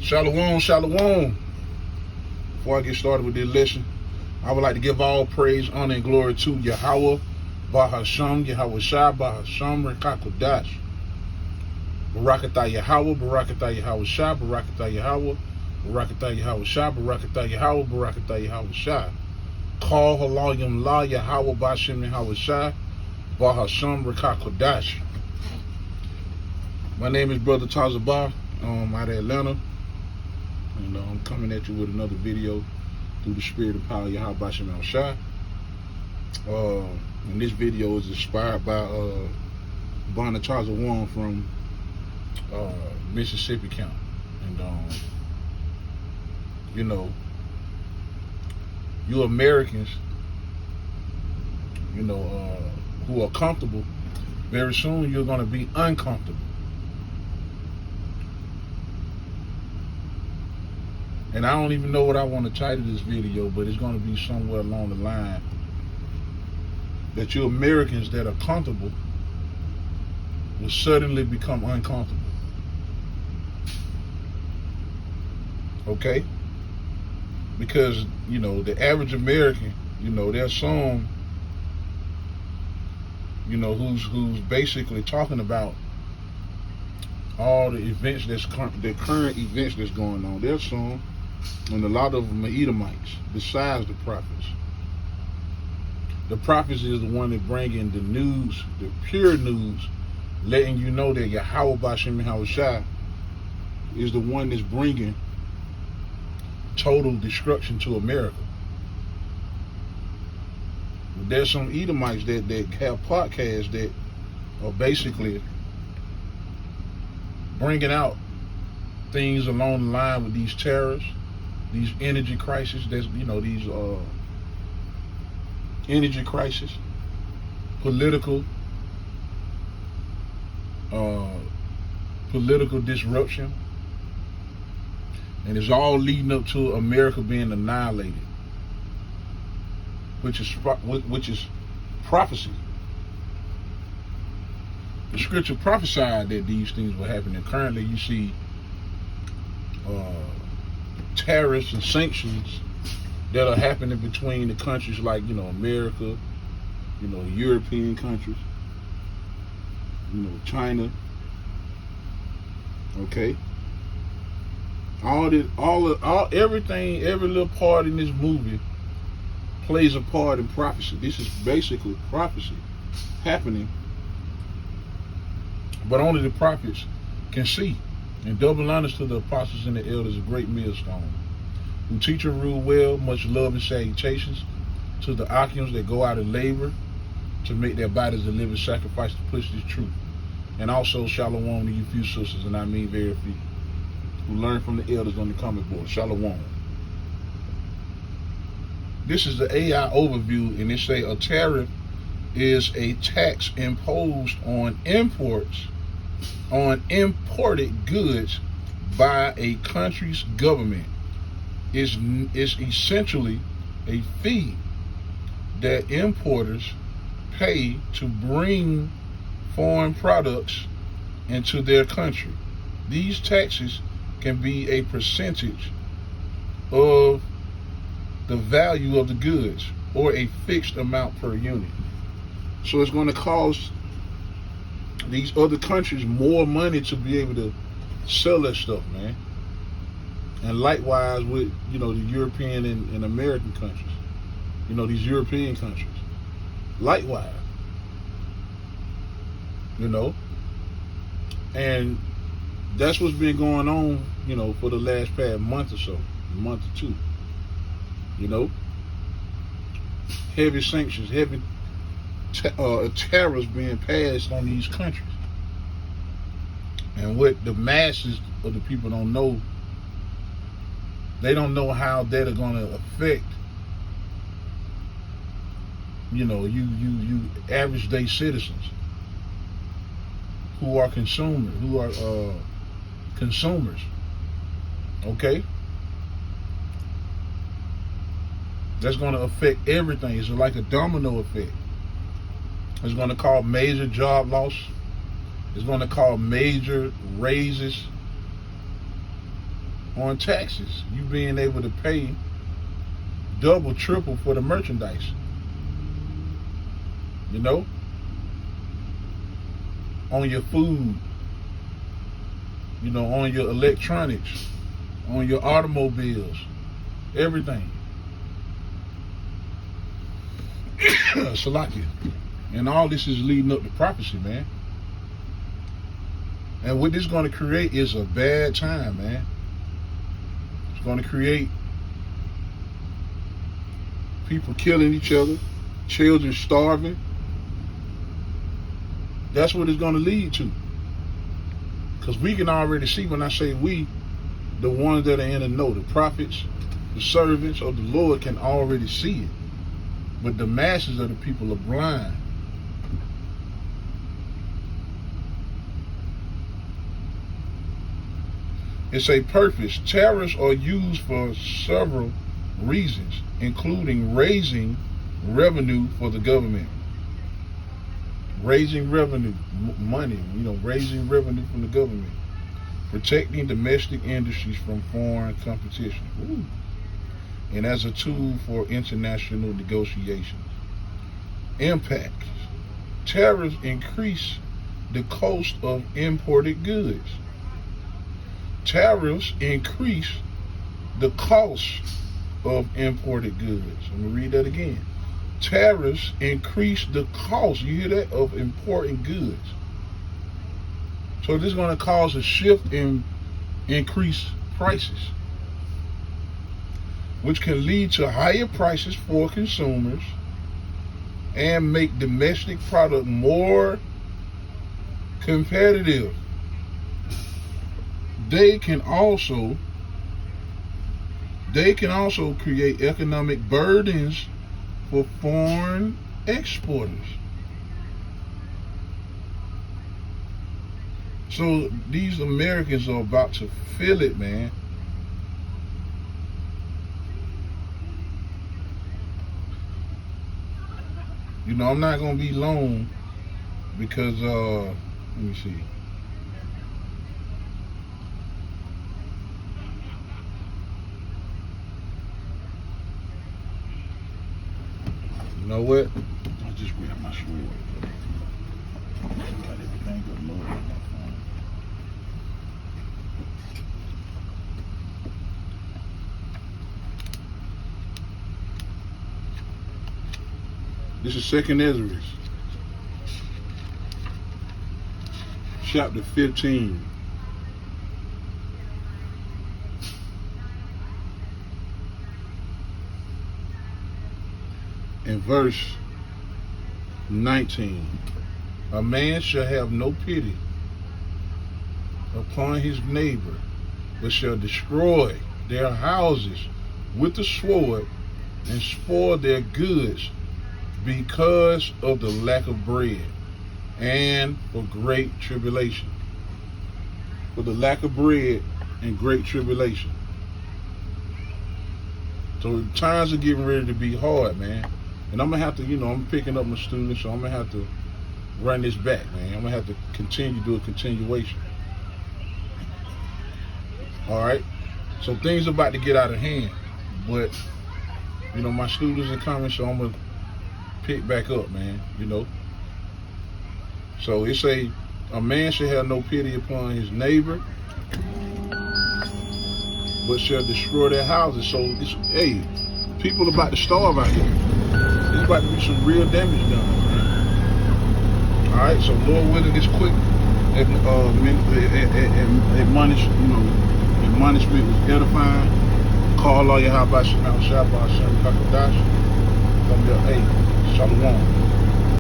Shalom, shalom. Before I get started with this lesson, I would like to give all praise, honor, and glory to Yahweh, Bahasham, Yahweh Shai, Bahasham, Rekakodash. Barakatah Yahweh, Barakatah Yahweh Shai, Barakatah Yahweh, Barakatah Yahweh Shai, Barakatah Yahweh, Barakatah Yahweh Shai. Call Halayim La Yahweh Bashem Yahweh Shai, Bahasham, Rekakodash. My name is Brother Tazabah, out of Atlanta, and I'm coming at you with another video through the spirit of power Yahweh Bashem Yahweh Shai. And this video is inspired by Bonachaza Wong from Mississippi Camp. And you know, you Americans, you know, who are comfortable, very soon you're going to be uncomfortable. And I don't even know what I want to title this video, but it's going to be somewhere along the line that you Americans that are comfortable will suddenly become uncomfortable. Okay? Because, you know, the average American, you know, there's some, you know, who's basically talking about all the events the current events that's going on. There's some, and a lot of them are Edomites, besides the prophets. The prophets is the one that bring in the news, the pure news, letting you know that Yahweh Bashem Yahweh Shai is the one that's bringing total destruction to America. There's some Edomites that have podcasts that are basically bringing out things along the line with these terrorists, these energy crises. That's, you know, these energy crisis, political disruption, and it's all leading up to America being annihilated, which is prophecy. The scripture prophesied that these things were happening. Currently, you see tariffs and sanctions that are happening between the countries like, you know, America, you know, European countries, you know, China. Okay. Everything, every little part in this movie plays a part in prophecy. This is basically prophecy happening, but only the prophets can see. And double honors to the apostles and the elders, a great millstone, who teach and rule well, much love and salutations to the Achians that go out and labor to make their bodies a living sacrifice to push this truth. And also shalom to you few sisters, and I mean very few, who learn from the elders on the comment board. Shalom. This is the AI overview, and it say a tariff is a tax imposed on imports, on imported goods by a country's government. It's essentially a fee that importers pay to bring foreign products into their country. These taxes can be a percentage of the value of the goods or a fixed amount per unit. So it's going to cost these other countries more money to be able to sell that stuff, man. And likewise with, you know, the European and American countries, you know, these European countries. Likewise, you know, and that's what's been going on, you know, for the last past month or so, a month or two. You know, heavy sanctions, heavy tariffs being passed on these countries. And what the masses of the people don't know, they don't know how that are going to affect, you know, you average day citizens who are consumers, okay? That's going to affect everything. It's like a domino effect. It's going to cause major job loss. It's going to cause major raises on taxes. You being able to pay double, triple for the merchandise. You know? On your food. You know, on your electronics. On your automobiles. Everything. Salakia. And all this is leading up to prophecy, man. And what this is going to create is a bad time, man. It's going to create people killing each other, children starving. That's what it's going to lead to. Because we can already see, when I say we, the ones that are in the know, the prophets, the servants of the Lord can already see it. But the masses of the people are blind. It's a purpose. Tariffs are used for several reasons, including raising revenue for the government. Raising revenue, money, raising revenue from the government. Protecting domestic industries from foreign competition. Ooh. And as a tool for international negotiations. Impact. Tariffs increase the cost of imported goods. Tariffs increase the cost of imported goods. I'm going to read that again. Tariffs increase the cost, you hear that, of importing goods. So this is going to cause a shift in increased prices, which can lead to higher prices for consumers and make domestic product more competitive. They can also create economic burdens for foreign exporters. So these Americans are about to feel it, man. I'm not gonna be long because let me see. You know what? I just grabbed my sword. Got everything up low on my phone. This is 2nd Ezra, chapter 15. In verse 19, a man shall have no pity upon his neighbor, but shall destroy their houses with the sword and spoil their goods because of the lack of bread and for great tribulation. For the lack of bread and great tribulation. So times are getting ready to be hard, man. And I'm going to have to, I'm picking up my students, so I'm going to have to run this back, man. I'm going to have to do a continuation. All right? So things are about to get out of hand. But, my students are coming, so I'm going to pick back up, man, So it say, a man should have no pity upon his neighbor, but shall destroy their houses. So, people are about to starve out here. There's about to be some real damage done, man. Alright, so Lord willing, this quick admonishment was edifying. Call all your Habashim out, Shabbat, Shem, Kakadash. Come here, Shalom.